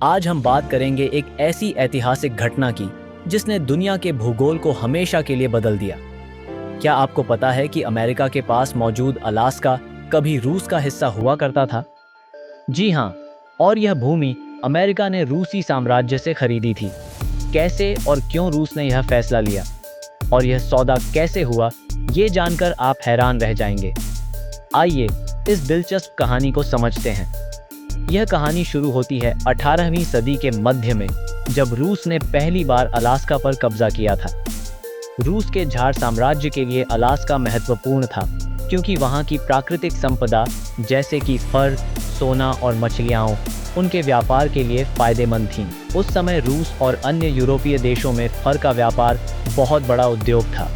आज हम बात करेंगे एक ऐसी ऐतिहासिक घटना की जिसने दुनिया के भूगोल को हमेशा के लिए बदल दिया। क्या आपको पता है कि अमेरिका के पास मौजूद अलास्का कभी रूस का हिस्सा हुआ करता था? जी हाँ, और यह भूमि अमेरिका ने रूसी साम्राज्य से खरीदी थी। कैसे और क्यों रूस ने यह फैसला लिया और यह सौदा कैसे हुआ, ये जानकर आप हैरान रह जाएंगे। आइए इस दिलचस्प कहानी को समझते हैं। यह कहानी शुरू होती है 18वीं सदी के मध्य में, जब रूस ने पहली बार अलास्का पर कब्जा किया था। रूस के झार साम्राज्य के लिए अलास्का महत्वपूर्ण था, क्योंकि वहाँ की प्राकृतिक संपदा जैसे कि फर, सोना और मछलियाँ उनके व्यापार के लिए फायदेमंद थीं। उस समय रूस और अन्य यूरोपीय देशों में फर का व्यापार बहुत बड़ा उद्योग था,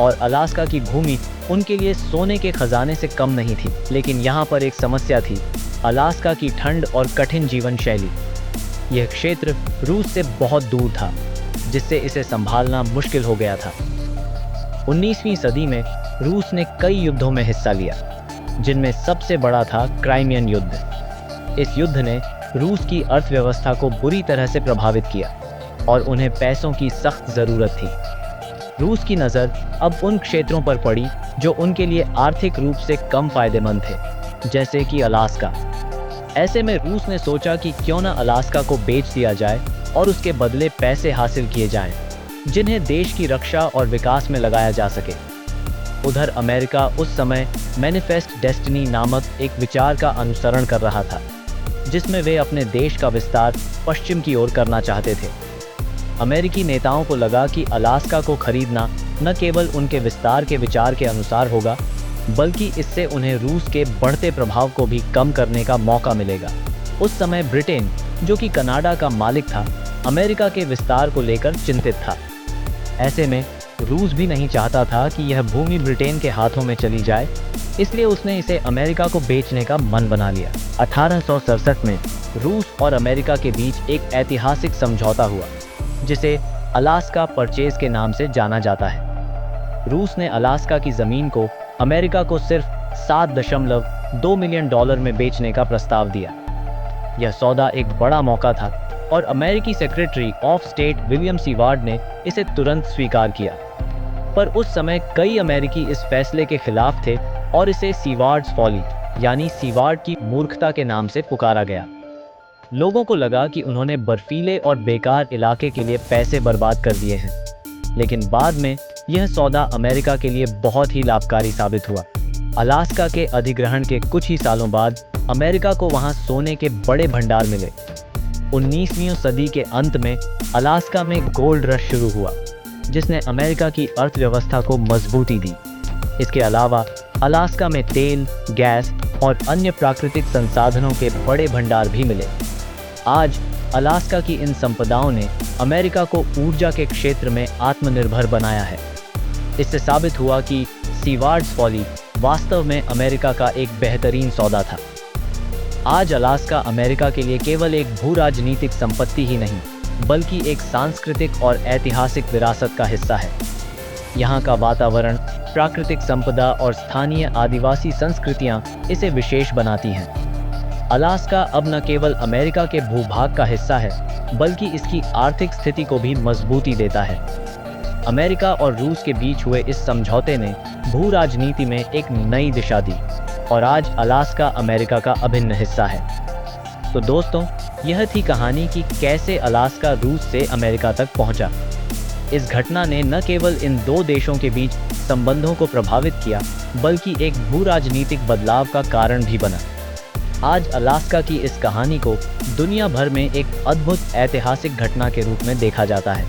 और अलास्का की भूमि उनके लिए सोने के खजाने से कम नहीं थी। लेकिन यहाँ पर एक समस्या थी, अलास्का की ठंड और कठिन जीवन शैली। यह क्षेत्र रूस से बहुत दूर था, जिससे इसे संभालना मुश्किल हो गया था। 19वीं सदी में रूस ने कई युद्धों में हिस्सा लिया, जिनमें सबसे बड़ा था क्राइमियन युद्ध। इस युद्ध ने रूस की अर्थव्यवस्था को बुरी तरह से प्रभावित किया और उन्हें पैसों की सख्त ज़रूरत थी। रूस की नज़र अब उन क्षेत्रों पर पड़ी जो उनके लिए आर्थिक रूप से कम फायदेमंद थे, जैसे कि अलास्का। ऐसे में रूस ने सोचा कि क्यों न अलास्का को बेच दिया जाए और उसके बदले पैसे हासिल किए जाएं, जिन्हें देश की रक्षा और विकास में लगाया जा सके। उधर अमेरिका उस समय मैनिफेस्ट डेस्टिनी नामक एक विचार का अनुसरण कर रहा था, जिसमें वे अपने देश का विस्तार पश्चिम की ओर करना चाहते थे। अमेरिकी नेताओं को लगा कि अलास्का को खरीदना न केवल उनके विस्तार के विचार के अनुसार होगा, बल्कि इससे उन्हें रूस के बढ़ते प्रभाव को भी कम करने का मौका मिलेगा। उस समय ब्रिटेन, जो कि कनाडा का मालिक था, अमेरिका के विस्तार को लेकर चिंतित था। ऐसे में रूस भी नहीं चाहता था कि यह भूमि ब्रिटेन के हाथों में चली जाए, इसलिए उसने इसे अमेरिका को बेचने का मन बना लिया। 1867 में रूस और अमेरिका के बीच एक ऐतिहासिक समझौता हुआ, जिसे अलास्का परचेज के नाम से जाना जाता है। रूस ने अलास्का की ज़मीन को अमेरिका को सिर्फ $7.2 मिलियन में बेचने का प्रस्ताव दिया। यह सौदा एक बड़ा मौका था और अमेरिकी secretary of state William seaward ने इसे तुरंत स्वीकार किया। पर उस समय कई अमेरिकी इस फैसले के खिलाफ थे और इसे सीवार्ड्स फॉली, यानी सीवार्ड की मूर्खता के नाम से पुकारा गया। लोगों को लगा कि उन्होंने बर्फीले और बेकार इलाके के लिए पैसे बर्बाद कर दिए हैं। लेकिन बाद में यह सौदा अमेरिका के लिए बहुत ही लाभकारी साबित हुआ। अलास्का के अधिग्रहण के कुछ ही सालों बाद अमेरिका को वहां सोने के बड़े भंडार मिले। 19वीं सदी के अंत में अलास्का में गोल्ड रश शुरू हुआ, जिसने अमेरिका की अर्थव्यवस्था को मजबूती दी। इसके अलावा अलास्का में तेल, गैस और अन्य प्राकृतिक संसाधनों के बड़े भंडार भी मिले। आज अलास्का की इन संपदाओं ने अमेरिका को ऊर्जा के क्षेत्र में आत्मनिर्भर बनाया है। इससे साबित हुआ कि सीवार्ड्स फॉली वास्तव में अमेरिका का एक बेहतरीन सौदा था। आज अलास्का अमेरिका के लिए केवल एक भू-राजनीतिक संपत्ति ही नहीं, बल्कि एक सांस्कृतिक और ऐतिहासिक विरासत का हिस्सा है। यहाँ का वातावरण, प्राकृतिक संपदा और स्थानीय आदिवासी संस्कृतियाँ इसे विशेष बनाती हैं। अलास्का अब न केवल अमेरिका के भूभाग का हिस्सा है, बल्कि इसकी आर्थिक स्थिति को भी मजबूती देता है। अमेरिका और रूस के बीच हुए इस समझौते ने भू राजनीति में एक नई दिशा दी और आज अलास्का अमेरिका का अभिन्न हिस्सा है। तो दोस्तों, यह थी कहानी कि कैसे अलास्का रूस से अमेरिका तक पहुंचा। इस घटना ने न केवल इन दो देशों के बीच संबंधों को प्रभावित किया, बल्कि एक भू राजनीतिक बदलाव का कारण भी बना। आज अलास्का की इस कहानी को दुनिया भर में एक अद्भुत ऐतिहासिक घटना के रूप में देखा जाता है।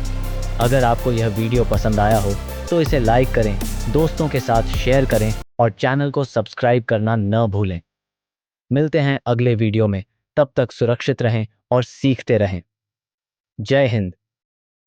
अगर आपको यह वीडियो पसंद आया हो तो इसे लाइक करें, दोस्तों के साथ शेयर करें और चैनल को सब्सक्राइब करना न भूलें। मिलते हैं अगले वीडियो में, तब तक सुरक्षित रहें और सीखते रहें। जय हिंद।